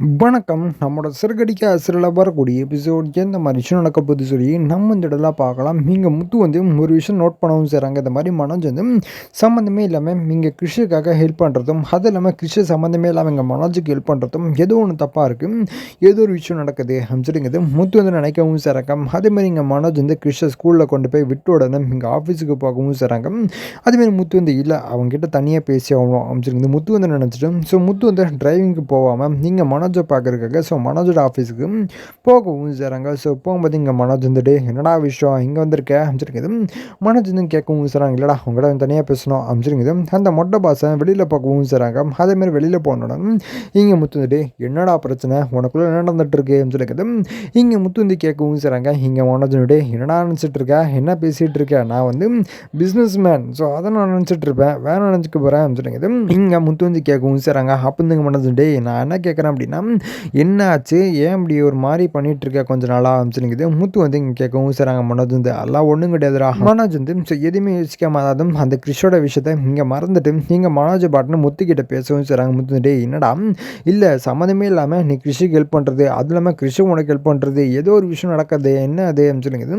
வணக்கம். நம்மளோட சிறுகடிக்க அசரில் வரக்கூடிய எபிசோட் எந்த மாதிரி விஷயம் நடக்க போகுது சொல்லி நம்ம இந்த இடத்துல பார்க்கலாம். இங்கே முத்து வந்து ஒரு விஷயம் நோட் பண்ணவும் செய்கிறாங்க. இந்த மாதிரி மனோஜ் வந்து சம்மந்தமே இல்லாமல் இங்கே கிருஷிக்காக ஹெல்ப் பண்ணுறதும், அது இல்லாமல் கிருஷி சம்மந்தமே இல்லாமல் இங்கே மனோஜுக்கு ஹெல்ப் பண்ணுறதும் ஏதோ ஒன்று தப்பாக இருக்குது, ஏதோ ஒரு விஷயம் நடக்குது அப்படிங்கிறது முத்து வந்து நினைக்கவும் செய்கிறாங்க. அதேமாதிரி இங்கே மனோஜ் வந்து கிருஷை ஸ்கூலில் கொண்டு போய் விட்டு உடனே இங்கே ஆஃபீஸுக்கு போகவும் செய்கிறாங்க. அதேமாதிரி முத்து வந்து இல்லை அவங்ககிட்ட தனியாக பேசி ஆகணும் அப்படிங்கிறது முத்து வந்து நினச்சிட்டு, ஸோ முத்து வந்து டிரைவிங்க்கு போகாமல் நீங்கள் மனோஜை பார்க்குறதுக்காக மனோஜோட ஆஃபீஸுக்கு போகவும் செய்கிறாங்க. போகும்போது இங்கே மனோஜ் வந்துட்டு என்னடா விஷயம் இங்கே வந்திருக்க அமைச்சிருக்குது. மனோஜ் வந்து கேட்கவும் செய்கிறாங்க, இல்லைடா உங்கள்கிட்ட தனியாக பேசணும் அமைச்சிருக்குது. அந்த மொட்டை பாசை வெளியில் பார்க்கவும் செய்கிறாங்க. அதேமாதிரி வெளியில் போனோட இங்கே முத்து வந்துட்டு என்னடா பிரச்சனை உனக்குள்ளே என்ன நடந்துட்டு இருக்கு சொல்லிக்குது. இங்கே முத்து வந்து கேட்கவும் செய்கிறாங்க. இங்கே மனோஜ் வந்துட்டு என்னடா நினச்சிட்டு இருக்க, என்ன பேசிகிட்டு இருக்க, நான் வந்து பிஸ்னஸ் மேன், அதை நான் நினச்சிட்டு இருப்பேன், வேற நினச்சிக்க போகிறேன் சொல்லிக்குது. இங்கே முத்து வந்து கேட்கவும் செய்கிறாங்க. அப்போ இங்கே மனோஜ் வந்துட்டு நான் என்ன கேட்குறேன் அப்படின்னா, என்ன ஆச்சு ஏன் இப்படி ஒரு மாதிரி பண்ணிட்டு இருக்க கொஞ்ச நாளாக அமைச்சுருக்குது. முத்து வந்து இங்கே கேட்கவும் செய்கிறாங்க. மனோஜ் வந்து எல்லாம் ஒன்றும் கிடையாதுடா. மனோஜ் வந்து எதுவுமே யோசிக்காம, அதாவது அந்த கிறிஷோட விஷயத்த இங்கே மறந்துட்டு இங்கே மனோஜ் பாட்டுன்னு முத்துக்கிட்ட பேசவும் செய்கிறாங்க. முத்து வந்துட்டு என்னடா இல்லை சம்மந்தமே இல்லாமல் நீ கிருஷிக்கு ஹெல்ப் பண்ணுறது, அது இல்லாமல் கிருஷி உனக்கு ஹெல்ப் பண்ணுறது, ஏதோ ஒரு விஷயம் நடக்குது என்ன அது சொல்லுங்குது.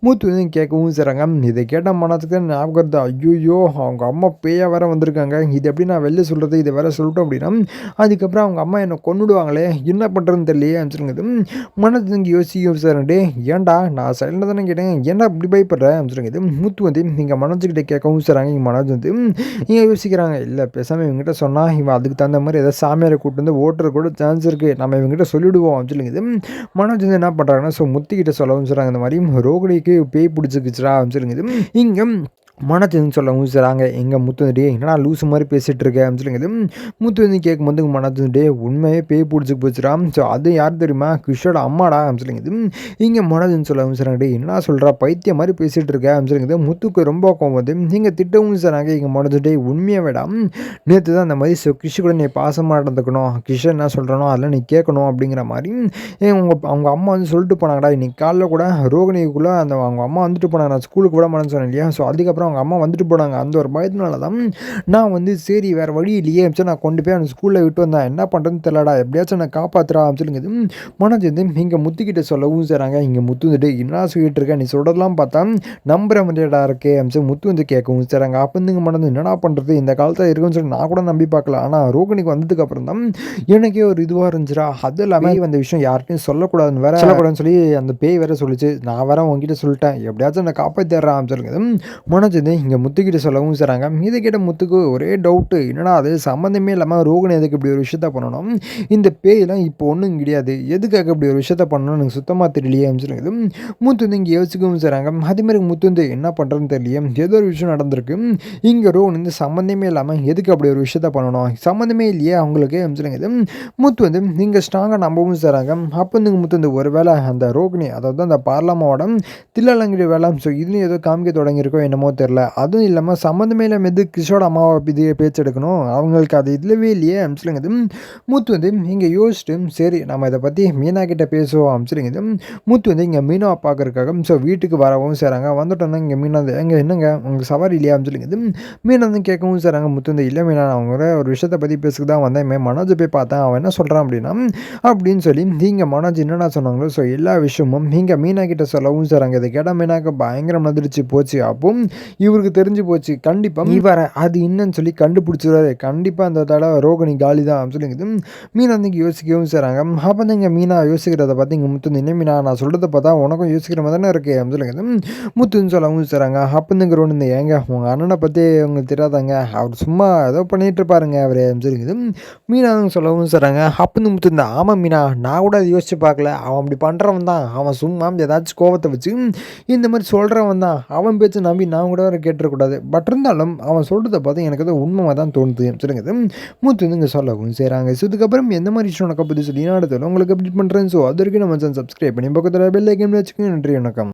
மூத்து வந்து கேட்கவும் செய்கிறாங்க. இதை கேட்ட மனத்துக்கு ஞாபகம் தான், ஐயோ அவங்க அம்மா பேயா வேற வந்திருக்காங்க, இது எப்படி நான் வெளில சொல்கிறது, இதை வேற சொல்லிட்டோம் அப்படின்னா அதுக்கப்புறம் அவங்க அம்மா என்னை கொண்டுடுவாங்களே, என்ன பண்ணுறதுன்னு தெரியலையே அமைச்சிருங்குது. மனது இங்கே யோசிச்சுட்டு ஏன்டா நான் சைலண்டாக தானே கேட்டேன், ஏன்டா இப்படி பயப்படுறேன் அமைச்சிருங்குது. மூத்து வந்து இங்கே மனோஜ்கிட்ட கேட்கவும் செய்கிறாங்க. இங்கே மனோஜ் வந்து இங்கே யோசிக்கிறாங்க, இல்லை பேசாமல் இவங்ககிட்ட சொன்னால் இவன் அதுக்கு தகுந்த மாதிரி ஏதாவது சாமியாரை கூப்பிட்டு வந்து ஓட்டுறது கூட சான்ஸ் இருக்குது, நம்ம இவங்ககிட்ட சொல்லிவிடுவோம் சொல்லுங்குது. மனோஜ் வந்து என்ன பண்ணுறாங்கன்னா முத்துக்கிட்ட சொல்லவும் சொல்கிறாங்க, இந்த மாதிரி ரோகிணிக்கு பேய் பிடிச்சிக்கிச்சுரா சொல்லுங்குது. இங்கே மனத்துன்னு சொல்லவும் செய்கிறாங்க. எங்கள் முத்து வந்துட்டு என்னடா லூசு மாதிரி பேசிகிட்டு இருக்கேன் அப்படின்னு சொல்லுங்குது. முத்து வந்து கேட்கும்போது மனத்து வந்துட்டு உண்மையே பேய் பிடிச்சி போச்சுடா, அது யார் தெரியுமா, கிருஷோட அம்மாடா அப்படின்னு சொல்லுங்குது. இங்கே மனதுன்னு சொல்லவும் செய்கிறாங்க, என்னடா சொல்கிறா பைத்தியம் மாதிரி பேசிகிட்டு இருக்கேன் அப்படின்னு சொல்லுங்குது. முத்துக்கு ரொம்ப கோவம் வந்து நீங்கள் திட்டவும் செய்கிறாங்க. இங்கே மனதுட்டு உண்மையாக வேடாம், நேற்று தான் அந்த மாதிரி கிருஷி கூட நீ பாசமாக நடந்துக்கணும், கிருஷி என்ன சொல்கிறானோ அதெல்லாம் நீ கேட்கணும் அப்படிங்கிற மாதிரி அவங்க அம்மா வந்து சொல்லிட்டு போனாங்கடா. இன்னைக்கு காலைல கூட ரோகிணிக்குள்ளே அவங்க அம்மா வந்துட்டு போனாங்க, நான் ஸ்கூலுக்கு விட மாட்டேன்னு சொன்னேன் இல்லையா, அதுக்கப்புறம் அவங்க அம்மா வந்துட்டு போனாங்க. அந்த ஒரு பயத்தினால தான் நான் வந்து சரி வேறு வழி இல்லையே நான் கொண்டு போய் அந்த ஸ்கூலில் விட்டு வந்தேன், என்ன பண்ணுறதுன்னு தெரியலடா, எப்படியாச்சும் நான் காப்பாற்றுறா சொல்லுங்குது. மனோஜ் வந்து இங்கே முத்துக்கிட்ட சொல்லவும் செய்கிறாங்க. இங்கே முத்து வந்துட்டு என்ன சொல்லிட்டு இருக்கேன், நீ சொல்கிறதெல்லாம் பார்த்தா நம்புற மாதிரிடா இருக்கே முத்து வந்து கேட்கவும் செய்கிறாங்க. அப்போ வந்து மனது என்னடா பண்ணுறது, இந்த காலத்தில் இருக்குன்னு சொல்லி நான் கூட நம்பி பார்க்கல, ஆனால் ரோகிணிக்கு வந்ததுக்கு அப்புறம் தான் எனக்கே ஒரு இதுவாக இருந்துச்சுடா, அது இல்லாமல் அந்த விஷயம் யார்கிட்டையும் சொல்லக்கூடாதுன்னு வேற சொல்லக்கூடாதுன்னு சொல்லி அந்த பேய் வேற சொல்லிச்சு, நான் வேற உங்ககிட்ட சொல்லிட்டேன், எப்படியாச்சும் நான் காப்பாற்றிடுறான் சொல்லுங்க. மனோஜ் வந்து இங்கே முத்துக்கிட்ட சொல்லவும் செய்கிறாங்க. இதை கேட்ட முத்துக்கு ஒரே டவுட்டு, என்னடா அது சம்மந்தமே இல்லாமல் ரோகிணி எதுக்கு இப்படி ஒரு விஷயத்த பண்ணணும், இந்த பேயெல்லாம் இப்போ ஒன்றும் கிடையாது, எதுக்காக இப்படி ஒரு விஷயத்த பண்ணணும்னு எனக்கு சுத்தமாக தெரியலையே சொல்லுங்க. முத்து வந்து இங்கே யோசிக்கவும் செய்கிறாங்க. அதேமாதிரி முத்து வந்து என்ன பண்ணுறதுன்னு தெரியலையே, ஏதோ ஒரு விஷயம் நடந்திருக்கு, இங்கே ரோகிணி வந்து சம்மந்தமே இல்லாமல் எதுக்கு அப்படி ஒரு விஷயத்த பண்ணணும், சம்மந்தமே இல்லையே அவங்களுக்கு சொல்லுங்க. முத்து வந்து நீங்கள் ஸ்ட்ராங்காக நம்பவும் செய்கிறாங்க. அப்போ வந்து முத்து வந்து ஒரு வேளை அந்த ரோகிணி, அதாவது அந்த பார்லமாவோட தில்லலங்கிற வேலை, இதுலேயும் ஏதோ காமிக்க தொடங்கியிருக்கோ என்னமோ தெரில, அதுவும் இல்லாமல் சம்மந்தமே இல்லாமல் எது கிருஷோட அம்மாவை இது பேச்சு எடுக்கணும், அவங்களுக்கு அது இல்லவே இல்லையே சொல்லுங்குது. மூத்து வந்து இங்கே யோசிச்சுட்டு சரி நம்ம இதை பற்றி மீனா கிட்டே பேசுவோம் சொல்லுங்குது. மூத்து வந்து இங்கே மீனாவை பார்க்கறதுக்காக வீட்டுக்கு வரவும் செய்கிறாங்க. வந்துட்டோன்னா இங்கே மீனா வந்து எங்கே என்னங்க உங்களுக்கு சவாரி இல்லையா சொல்லுங்குது. மீனா வந்து கேட்கவும் செய்கிறாங்க. முத்து வந்து இல்லை மீனா, அவங்க ஒரு விஷயத்தை பற்றி பேசுக்கு தான் வந்தேன், மனோஜை போய் பார்த்தேன், அவன் என்ன சொல்கிறான் அப்படின்னா அப்படின்னு சொல்லி நீங்கள் மனோஜ் என்னென்ன சொன்னாங்களோ எல்லா விஷயமும் நீங்கள் மீனா கிட்ட சொல்லவும் செய்கிறாங்க. இதை கேட்டால் மீனாக்கு பயங்கரம் நதிரிச்சு போச்சு. அப்போ இவருக்கு தெரிஞ்சு போச்சு, கண்டிப்பாக இவரை அது இன்னும் சொல்லி கண்டுபிடிச்சிடுவாரு, கண்டிப்பாக அந்த தடவை ரோகிணி காலி தான் சொல்லிங்குது. மீனா வந்து இங்கே யோசிக்கவும் செய்கிறாங்க. அப்போ வந்து இங்கே மீனா யோசிக்கிறத பார்த்து இங்கே முத்து வந்து மீனா நான் சொல்கிறத பார்த்தா உனக்கும் யோசிக்கிற மாதிரி தானே இருக்குது சொல்லுங்குது. முத்துன்னு சொல்லவும் செய்கிறாங்க. அப்போ வந்து ரோடு இந்த ஏங்க உங்கள் அண்ணனை பற்றி உங்களுக்கு தெரியாதாங்க, அவர் சும்மா ஏதோ பண்ணிகிட்டு இருப்பாருங்க அவர் சொல்லிங்குது. மீனா சொல்லவும் செய்கிறாங்க. அப்போ வந்து முத்து இந்த ஆமாம் மீனா, நான் கூட அதை யோசிச்சு பார்க்கல, அவன் அப்படி பண்ணுறவன் தான், அவன் சும்மா ஏதாச்சும் கோவத்தை வச்சு இந்த மாதிரி சொல்கிறவன் தான், அவன் பேச்சு நம்பி நான் கூட கேட்டுறக்கூடாது, பட் இருந்தாலும் அவன் சொல்கிறத பார்த்து எனக்கு அது உண்மை தான் தோணுது சொல்லுங்க. மூத்து வந்து இங்கே சொல்லவும் செய்கிறாங்க. இதுக்கப்புறம் எந்த மாதிரி விஷயம் நடக்க போகுது சொல்லி அடுத்தது உங்களுக்கு அப்டேட் பண்ணுறேன். அது வரைக்கும் நம்ம சப்ஸ்கிரைப் பண்ணி பக்கத்தில் பெல் ஐக்கன் வச்சுக்கோங்க. நன்றி, வணக்கம்.